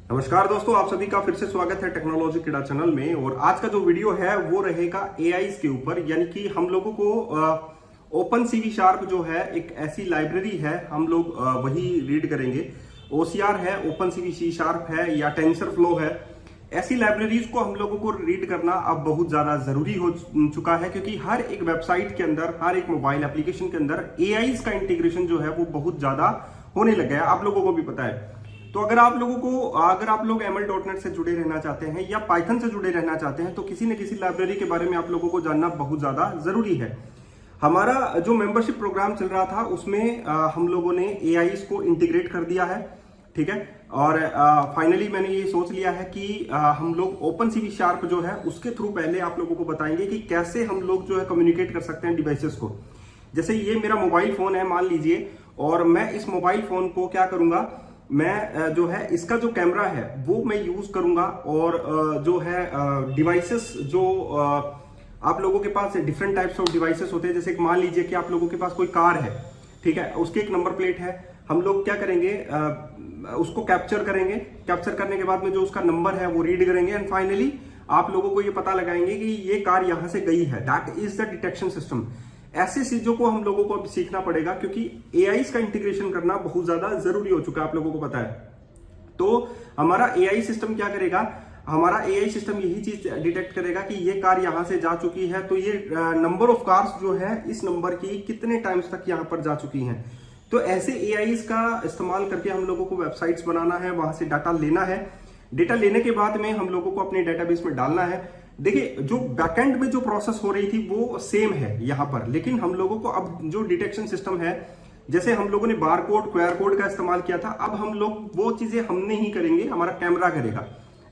नमस्कार दोस्तों, आप सभी का फिर से स्वागत है टेक्नोलॉजी किड़ा चैनल में। और आज का जो वीडियो है वो रहेगा एआईज के ऊपर, यानी कि हम लोगों को ओपन सीवी शार्प जो है एक ऐसी लाइब्रेरी है, हम लोग वही रीड करेंगे। ओसीआर है, ओपन सीवी सी शार्प है या टेंसर फ्लो है, ऐसी लाइब्रेरीज को हम लोगों को रीड करना अब बहुत ज्यादा जरूरी हो चुका है, क्योंकि हर एक वेबसाइट के अंदर, हर एक मोबाइल एप्लीकेशन के अंदर एआईज का इंटीग्रेशन जो है वो बहुत ज्यादा होने लग गया है। आप लोगों को भी पता है। तो अगर आप लोग ml.net से जुड़े रहना चाहते हैं या पाइथन से जुड़े रहना चाहते हैं तो किसी न किसी लाइब्रेरी के बारे में आप लोगों को जानना बहुत ज्यादा जरूरी है। हमारा जो मेंबरशिप प्रोग्राम चल रहा था उसमें हम लोगों ने एआईज को इंटीग्रेट कर दिया है, ठीक है। और फाइनली मैंने ये सोच लिया है कि हम लोग ओपन सीवी शार्प जो है उसके थ्रू पहले आप लोगों को बताएंगे कि कैसे हम लोग जो है कम्युनिकेट कर सकते हैं डिवाइसेस को। जैसे ये मेरा मोबाइल फोन है मान लीजिए, और मैं इस मोबाइल फोन को क्या करूंगा, मैं जो है इसका जो कैमरा है वो मैं यूज करूंगा, और जो है डिवाइसेस जो आप लोगों के पास डिफरेंट टाइप्स ऑफ डिवाइसेस होते हैं। जैसे मान लीजिए कि आप लोगों के पास कोई कार है, ठीक है, उसकी एक नंबर प्लेट है। हम लोग क्या करेंगे, उसको कैप्चर करेंगे। कैप्चर करने के बाद में जो उसका नंबर है वो रीड करेंगे, एंड फाइनली आप लोगों को ये पता लगाएंगे कि ये कार यहां से गई है। That is the detection system. ऐसी चीजों को हम लोगों को अब सीखना पड़ेगा, क्योंकि एआईज का इंटीग्रेशन करना बहुत ज्यादा जरूरी हो चुका है, आप लोगों को पता है। तो हमारा एआई सिस्टम क्या करेगा, हमारा एआई सिस्टम यही चीज डिटेक्ट करेगा कि ये कार यहां से जा चुकी है, तो ये नंबर ऑफ कार्स जो है इस नंबर की कितने टाइम्स तक यहां पर जा चुकी हैं। तो ऐसे एआईज का इस्तेमाल करके हम लोगों को वेबसाइट्स बनाना है, वहां से डाटा लेना है। डेटा लेने के बाद में हम लोगों को अपने डेटाबेस में डालना है। देखिए, जो बैकएंड में जो प्रोसेस हो रही थी वो सेम है यहां पर, लेकिन हम लोगों को अब जो डिटेक्शन सिस्टम है, जैसे हम लोगों ने बार कोड, क्यूआर कोड का इस्तेमाल किया था, अब हम लोग वो चीजें हम नहीं करेंगे, हमारा कैमरा करेगा,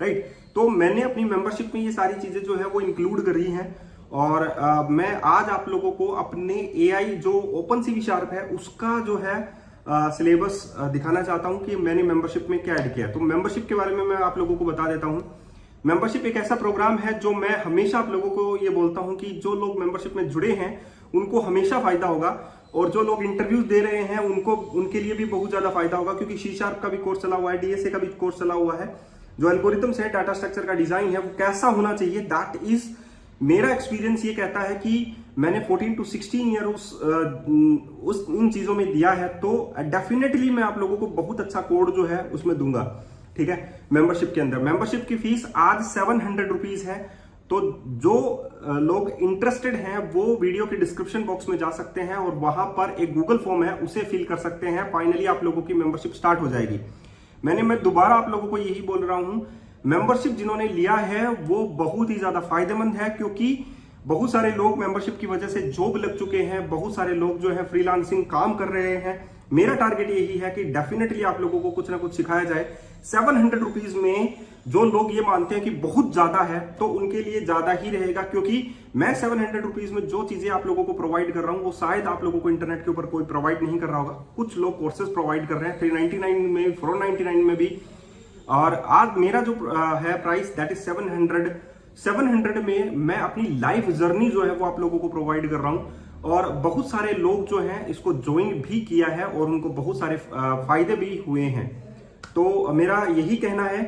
राइट। तो मैंने अपनी मेंबरशिप में ये सारी चीजें जो है वो इंक्लूड करी हैं, और मैं आज आप लोगों को अपने एआई जो ओपन सीवी शार्प है उसका जो है सिलेबस दिखाना चाहता हूं कि मैंने मेंबरशिप में क्या ऐड किया। तो मेंबरशिप के बारे में मैं आप लोगों को बता देता हूं। मेंबरशिप एक ऐसा प्रोग्राम है जो मैं हमेशा आप लोगों को ये बोलता हूं कि जो लोग मेंबरशिप में जुड़े हैं उनको हमेशा फायदा होगा, और जो लोग इंटरव्यूज दे रहे हैं उनके लिए भी बहुत ज्यादा फायदा होगा, क्योंकि सी शार्प का भी कोर्स चला हुआ है, डीएसए का भी कोर्स चला हुआ है। जो एल्गोरिथम्स है, डाटा स्ट्रक्चर का डिजाइन है वो कैसा होना चाहिए, दैट इज मेरा एक्सपीरियंस ये कहता है कि मैंने 14 to 16 ईयर उस इन चीजों में दिया है, तो डेफिनेटली मैं आप लोगों को बहुत अच्छा कोड जो है उसमें दूंगा, ठीक है। मेंबरशिप के अंदर मेंबरशिप की फीस आज 700 रुपीज है। तो जो लोग इंटरेस्टेड हैं वो वीडियो के डिस्क्रिप्शन बॉक्स में जा सकते हैं, और वहां पर एक गूगल फॉर्म है उसे फिल कर सकते हैं। फाइनली आप लोगों की मेंबरशिप स्टार्ट हो जाएगी। मैं दोबारा आप लोगों को यही बोल रहा हूं, मेंबरशिप जिन्होंने लिया है वो बहुत ही ज्यादा फायदेमंद है, क्योंकि बहुत सारे लोग मेंबरशिप की वजह से जॉब लग चुके हैं, बहुत सारे लोग जो है फ्रीलांसिंग काम कर रहे हैं। मेरा टारगेट यही है कि डेफिनेटली आप लोगों को कुछ ना कुछ सिखाया जाए। 700 रुपीज में जो लोग ये मानते हैं कि बहुत ज्यादा है, तो उनके लिए ज्यादा ही रहेगा, क्योंकि मैं 700 रुपीज में जो चीजें आप लोगों को प्रोवाइड कर रहा हूं वो शायद आप लोगों को इंटरनेट के ऊपर कोई प्रोवाइड नहीं कर रहा होगा। कुछ लोग कोर्सेज प्रोवाइड कर रहे हैं 399 में, 499 में भी, और आज मेरा जो है प्राइस दैट इज 700 में मैं अपनी लाइफ जर्नी जो है वो आप लोगों को प्रोवाइड कर रहा हूं। और बहुत सारे लोग जो हैं इसको ज्वाइन भी किया है और उनको बहुत सारे फायदे भी हुए हैं। तो मेरा यही कहना है,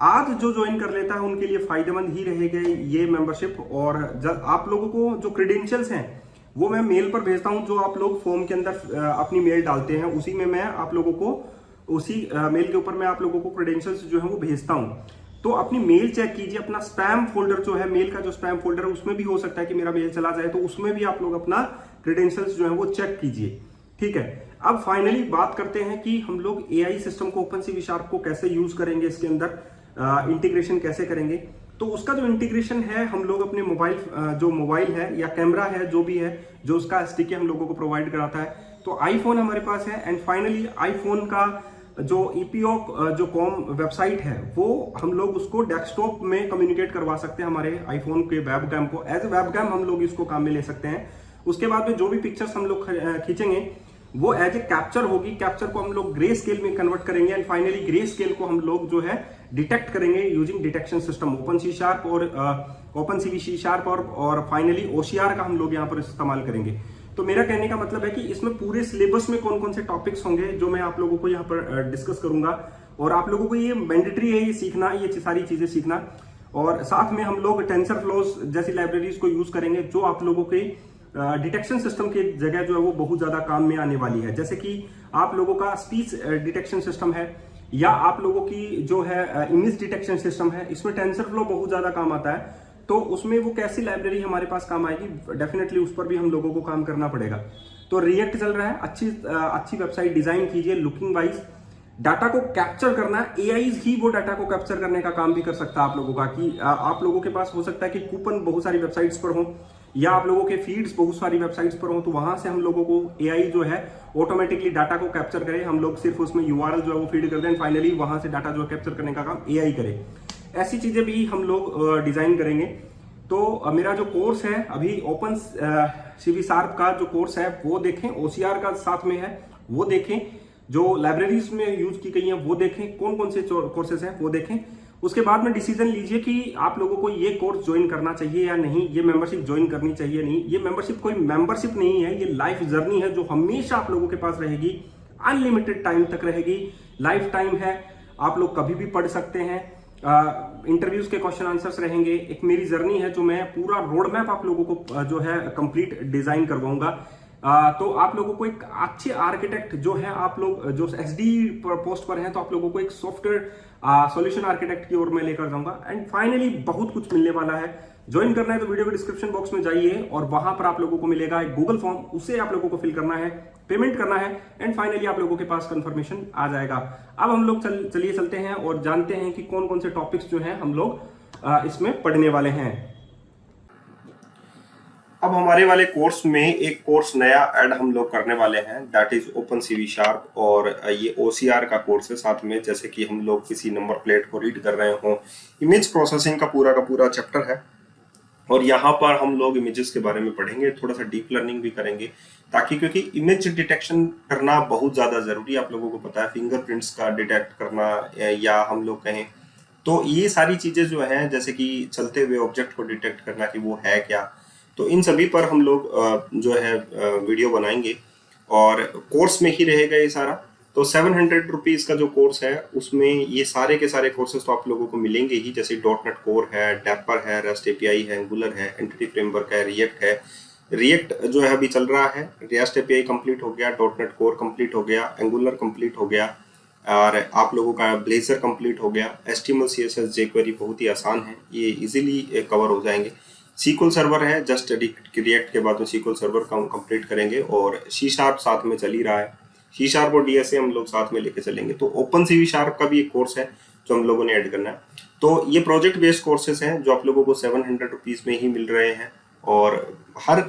आज जो ज्वाइन कर लेता है उनके लिए फायदेमंद ही रहेगा ये मेंबरशिप। और जब आप लोगों को जो क्रेडेंशियल्स हैं वो मैं मेल पर भेजता हूं, जो आप लोग फॉर्म के अंदर अपनी मेल डालते हैं उसी में मैं आप लोगों को, उसी मेल के ऊपर मैं आप लोगों को क्रेडेंशियल्स जो है वो भेजता हूं। तो अपनी मेल चेक कीजिए, अपना स्पैम फोल्डर जो है, मेल का जो स्पैम फोल्डर है उसमें भी हो सकता है कि मेरा मेल चला जाए, तो उसमें भी आप लोग अपना क्रेडेंशियल्स जो है वो चेक कीजिए, ठीक है। अब फाइनली बात करते हैं कि हम लोग एआई सिस्टम को, ओपन सीवी शार्प को कैसे यूज करेंगे, इसके अंदर इंटीग्रेशन कैसे करेंगे। तो उसका जो इंटीग्रेशन है, हम लोग अपने जो मोबाइल है या कैमरा है, जो भी है, जो उसका एसडीके हम लोगों को प्रोवाइड कराता है। तो आईफोन हमारे पास है, एंड फाइनली आईफोन का जो ईपीओ जो कॉम वेबसाइट है वो हम लोग उसको डेस्कटॉप में कम्युनिकेट करवा सकते हैं, हमारे आईफोन के वेबकैम को एज ए वेबकैम हम लोग इसको काम में ले सकते हैं। उसके बाद में जो भी पिक्चर्स हम लोग खींचेंगे वो एज ए कैप्चर होगी, कैप्चर को हम लोग ग्रे स्केल में कन्वर्ट करेंगे, एंड फाइनली ग्रे स्केल को हम लोग जो है डिटेक्ट करेंगे using detection system open C sharp और ओपन सीवी सी शार्प, और फाइनली ओसीआर का हम लोग यहाँ पर इस्तेमाल करेंगे। तो मेरा कहने का मतलब है कि इसमें पूरे सिलेबस में कौन कौन से टॉपिक्स होंगे जो मैं आप लोगों को यहाँ पर डिस्कस करूंगा, और आप लोगों को ये मैंडेटरी है ये सीखना, ये सारी चीजें सीखना। और साथ में हम लोग टेंसर फ्लोस जैसी लाइब्रेरीज को यूज करेंगे जो आप लोगों के डिटेक्शन सिस्टम की जगह जो है वो बहुत ज्यादा काम में आने वाली है। जैसे कि आप लोगों का स्पीच डिटेक्शन सिस्टम है या आप लोगों की जो है इमेज डिटेक्शन सिस्टम है, इसमें टेंसर फ्लो बहुत ज्यादा काम आता है। तो उसमें वो कैसी लाइब्रेरी हमारे पास काम आएगी, डेफिनेटली उस पर भी हम लोगों को काम करना पड़ेगा। तो रिएक्ट चल रहा है, अच्छी वेबसाइट डिजाइन कीजिए लुकिंग वाइज। डाटा को कैप्चर करना है, एआई ही वो डाटा को कैप्चर करने का काम भी कर सकता है आप लोगों का। कि आप लोगों के पास हो सकता है कि कूपन बहुत सारी वेबसाइट्स पर हो या आप लोगों के फीड्स बहुत सारी वेबसाइट्स पर हो, तो वहां से हम लोगों को एआई जो है ऑटोमेटिकली डाटा को कैप्चर करे। हम लोग सिर्फ उसमें यूआरएल जो है वो फीड कर दें, फाइनली वहां से डाटा जो है कैप्चर करने का काम एआई करे। ऐसी चीजें भी हम लोग डिजाइन करेंगे। तो मेरा जो कोर्स है अभी ओपन सीवी शार्प का जो कोर्स है वो देखें, ओसीआर का साथ में है वो देखें, जो लाइब्रेरीज में यूज की गई हैं वो देखें, कौन कौन से कोर्सेज हैं वो देखें। उसके बाद में डिसीजन लीजिए कि आप लोगों को ये कोर्स ज्वाइन करना चाहिए या नहीं, ये मेंबरशिप ज्वाइन करनी चाहिए नहीं। ये मेंबरशिप कोई मेंबरशिप नहीं है, ये लाइफ जर्नी है जो हमेशा आप लोगों के पास रहेगी, अनलिमिटेड टाइम तक रहेगी, लाइफ टाइम है, आप लोग कभी भी पढ़ सकते हैं। इंटरव्यूज के क्वेश्चन आंसर्स रहेंगे। एक मेरी जर्नी है जो मैं पूरा रोड मैप आप लोगों को जो है कंप्लीट डिजाइन करवाऊंगा। तो आप लोगों को एक अच्छे आर्किटेक्ट जो है, आप लोग जो एसडी पोस्ट पर हैं, तो आप लोगों को एक सॉफ्टवेयर सॉल्यूशन आर्किटेक्ट की ओर में लेकर जाऊंगा। एंड फाइनली बहुत कुछ मिलने वाला है। ज्वाइन करना है तो वीडियो के डिस्क्रिप्शन बॉक्स में जाइए और वहां पर आप लोगों को मिलेगा एक गूगल फॉर्म, उसे आप लोगों को फिल करना है, पेमेंट करना है एंड फाइनली आप लोगों के पास कंफर्मेशन आ जाएगा। अब हम लोग चलिए चलते हैं और जानते हैं कि कौन कौन से टॉपिक्स जो हैं हम लोग इसमें पढ़ने वाले हैं। अब हमारे वाले कोर्स में एक कोर्स नया ऐड हम लोग करने वाले हैं, that is open CV sharp. और ये ओसीआर का कोर्स है साथ में, जैसे कि हम लोग किसी नंबर प्लेट को रीड कर रहे हो। इमेज प्रोसेसिंग का पूरा चैप्टर है और यहाँ पर हम लोग इमेजेस के बारे में पढ़ेंगे, थोड़ा सा डीप लर्निंग भी करेंगे, ताकि क्योंकि इमेज डिटेक्शन करना बहुत ज्यादा जरूरी है। आप लोगों को पता है फिंगरप्रिंट्स का डिटेक्ट करना या हम लोग कहें तो ये सारी चीजें जो है, जैसे कि चलते हुए ऑब्जेक्ट को डिटेक्ट करना कि वो है क्या, तो इन सभी पर हम लोग जो है वीडियो बनाएंगे और कोर्स में ही रहेगा ये सारा। तो 700 रुपीज का जो कोर्स है उसमें ये सारे के सारे कोर्सेज तो आप लोगों को मिलेंगे ही, जैसे डॉटनेट कोर है, डैपर है, रेस्ट एपीआई है, एंगुलर है, एंटिटी फ्रेमवर्क है, रिएक्ट है। रिएक्ट जो है अभी चल रहा है, रेस्ट एपीआई कंप्लीट हो गया, डॉटनेट कोर कंप्लीट हो गया, एंगुलर कंप्लीट हो गया और आप लोगों का ब्लेजर कंप्लीट हो गया। एचटीएमएल सीएसएस जेक्वेरी बहुत ही आसान है, ये इजीली कवर हो जाएंगे। सीक्वल सर्वर है, जस्ट रिएक्ट के बाद में सीक्वल सर्वर कंप्लीट करेंगे और सी शार्प साथ में चल ही रहा है, सी शार्प और डीएसए हम लोग साथ में लेके चलेंगे। तो ओपन सीवी शार्प का भी एक कोर्स है जो हम लोगों ने ऐड करना है। तो ये प्रोजेक्ट बेस्ड कोर्सेज हैं जो आप लोगों को 700 रुपीज में ही मिल रहे हैं। और हर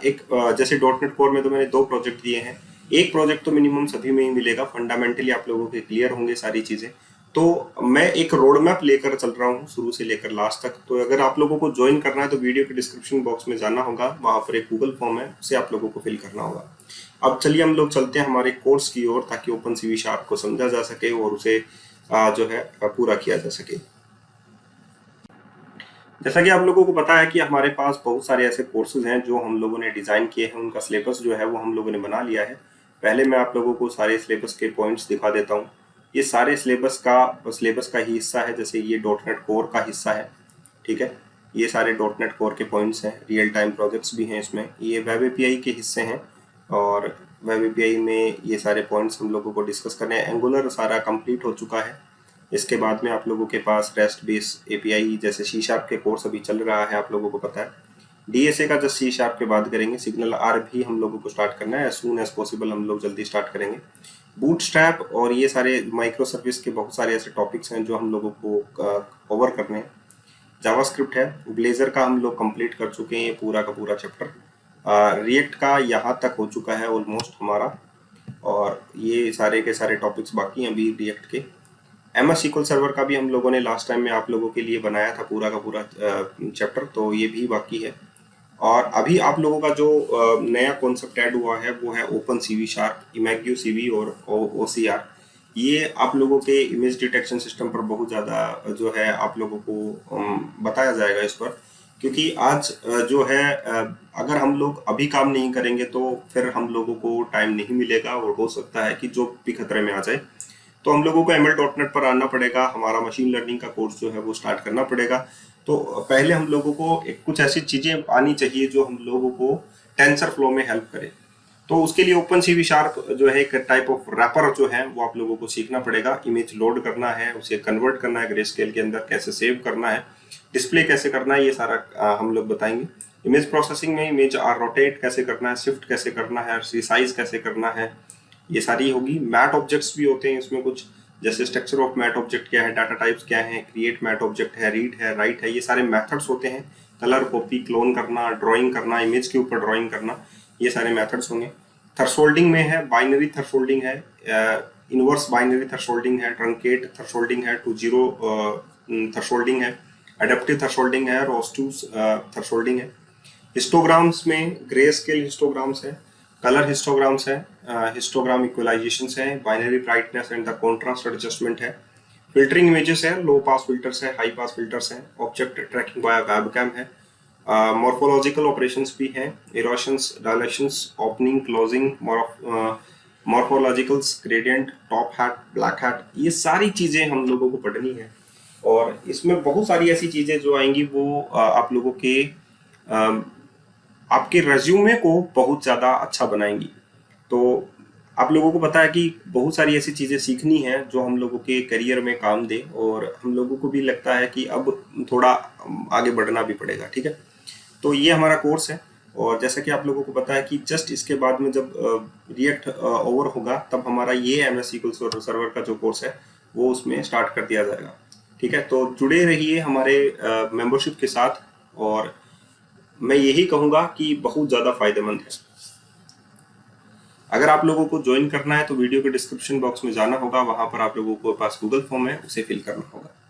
एक जैसे डॉटनेट कोर में तो मैंने 2 प्रोजेक्ट दिए हैं, एक प्रोजेक्ट तो मिनिमम सभी में ही मिलेगा। फंडामेंटली आप लोगों के क्लियर होंगे सारी चीजें। तो मैं एक रोड मैप लेकर चल रहा हूँ शुरू से लेकर लास्ट तक। तो अगर आप लोगों को ज्वाइन करना है तो वीडियो के डिस्क्रिप्शन बॉक्स में जाना होगा, वहां पर एक गूगल फॉर्म है, उसे आप लोगों को फिल करना होगा। अब चलिए हम लोग चलते हैं हमारे कोर्स की ओर, ताकि ओपन सीवी शार्प को समझा जा सके और उसे जो है पूरा किया जा सके। जैसा कि आप लोगों को पता है कि हमारे पास बहुत सारे ऐसे कोर्सेज हैं जो हम लोगों ने डिजाइन किए हैं, उनका सिलेबस जो है वो हम लोगों ने बना लिया है। पहले मैं आप लोगों को सारे सिलेबस के पॉइंट्स दिखा देता हूँ। ये सारे सिलेबस का ही हिस्सा है, जैसे ये डॉटनेट कोर का हिस्सा है, ठीक है। ये सारे डॉटनेट कोर के पॉइंट्स हैं, रियल टाइम प्रोजेक्ट्स भी हैं इसमें। ये वेब एपीआई के हिस्से हैं और वेब एपीआई में ये सारे पॉइंट्स हम लोगों को डिस्कस करने हैं। एंगुलर सारा कंप्लीट हो चुका है। इसके बाद में आप लोगों के पास रेस्ट बेस एपीआई जैसे सी शार्प के कोर्स अभी चल रहा है, आप लोगों को पता है। डीएसए का जस्ट सी शार्प के बाद करेंगे। सिग्नल आर भी हम लोगों को स्टार्ट करना है, एज सून एज पॉसिबल हम लोग जल्दी स्टार्ट करेंगे। बूटस्ट्रैप और ये सारे माइक्रो सर्विस के बहुत सारे ऐसे टॉपिक्स हैं जो हम लोगों को कवर करने हैं। जावास्क्रिप्ट है, ब्लेजर का हम लोग कंप्लीट कर चुके हैं ये पूरा का पूरा चैप्टर। रिएक्ट का यहाँ तक हो चुका है ऑलमोस्ट हमारा, और ये सारे के सारे टॉपिक्स बाकी हैं अभी रिएक्ट के। एमएस SQL सर्वर का भी हम लोगों ने लास्ट टाइम में आप लोगों के लिए बनाया था पूरा का पूरा चैप्टर, तो ये भी बाकी है। और अभी आप लोगों का जो नया कॉन्सेप्ट ऐड हुआ है वो है ओपन सीवी शार्प, इमेग्यू सीवी और ओसीआर। ये आप लोगों के इमेज डिटेक्शन सिस्टम पर बहुत ज़्यादा जो है आप लोगों को बताया जाएगा इस पर, क्योंकि आज जो है अगर हम लोग अभी काम नहीं करेंगे तो फिर हम लोगों को टाइम नहीं मिलेगा और हो सकता है कि जो भी खतरे में आ जाए। तो हम लोगों को ML.NET पर आना पड़ेगा, हमारा मशीन लर्निंग का कोर्स जो है वो स्टार्ट करना पड़ेगा। तो पहले हम लोगों को कुछ ऐसी चीजें आनी चाहिए जो हम लोगों को टेंसर फ्लो में हेल्प करे। तो उसके लिए ओपन सीवी शार्प जो है एक टाइप ऑफ रैपर जो है वो आप लोगों को सीखना पड़ेगा। इमेज लोड करना है, उसे कन्वर्ट करना है ग्रे स्केल के अंदर, कैसे सेव करना है, डिस्प्ले कैसे करना है, ये सारा हम लोग बताएंगे। इमेज प्रोसेसिंग में इमेज रोटेट कैसे करना है, शिफ्ट कैसे करना है, रिसाइज कैसे करना है, ये सारी होगी। मैट ऑब्जेक्ट्स भी होते हैं इसमें कुछ, जैसे स्ट्रक्चर ऑफ मैट ऑब्जेक्ट क्या है, डाटा टाइप्स क्या है, क्रिएट मैट ऑब्जेक्ट है, रीड है, राइट है, ये सारे मेथड्स होते हैं। कलर कॉपी, क्लोन करना, ड्राइंग करना, इमेज के ऊपर ड्राइंग करना, ये सारे मेथड्स होंगे। थ्रेशोल्डिंग में है, बाइनरी थ्रेशोल्डिंग है, इनवर्स बाइनरी थ्रेशोल्डिंग है, ट्रंकेट थ्रेशोल्डिंग है, टू जीरो थ्रेशोल्डिंग है, एडेप्टिव थ्रेशोल्डिंग है, रोस्टूस थ्रेशोल्डिंग है। हिस्टोग्राम्स में ग्रे स्केल हिस्टोग्राम्स है, कलर हिस्टोग्राम्स है, हिस्टोग्राम इक्वलाइजेशंस है, binary brightness and the contrast adjustment है, फिल्टरिंग इमेजेस है, लो पास फिल्टर्स है, हाई पास फिल्टर्स है, ऑब्जेक्ट ट्रैकिंग बाय वेबकैम है, मॉर्फोलॉजिकल ऑपरेशंस भी हैं, इरोशंस, डायलेशंस, opening, closing, मॉर्फोलॉजिकल्स, gradient, top hat, black hat, ये सारी चीजें हम लोगों को पढ़नी है। और इसमें बहुत सारी ऐसी चीजें जो आएंगी वो आप लोगों के आपके रेज्यूमे को बहुत ज़्यादा अच्छा बनाएंगी। तो आप लोगों को पता है कि बहुत सारी ऐसी चीज़ें सीखनी है जो हम लोगों के करियर में काम दे, और हम लोगों को भी लगता है कि अब थोड़ा आगे बढ़ना भी पड़ेगा। ठीक है, तो ये हमारा कोर्स है। और जैसा कि आप लोगों को पता है कि जस्ट इसके बाद में जब रिएक्ट ओवर होगा तब हमारा ये MS SQL सर्वर का जो कोर्स है वो उसमें स्टार्ट कर दिया जाएगा। ठीक है, तो जुड़े रहिए हमारे मेंबरशिप के साथ, और मैं यही कहूँगा कि बहुत ज़्यादा फायदेमंद है। अगर आप लोगों को ज्वाइन करना है तो वीडियो के डिस्क्रिप्शन बॉक्स में जाना होगा, वहाँ पर आप लोगों को पास गूगल फॉर्म है, उसे फिल करना होगा।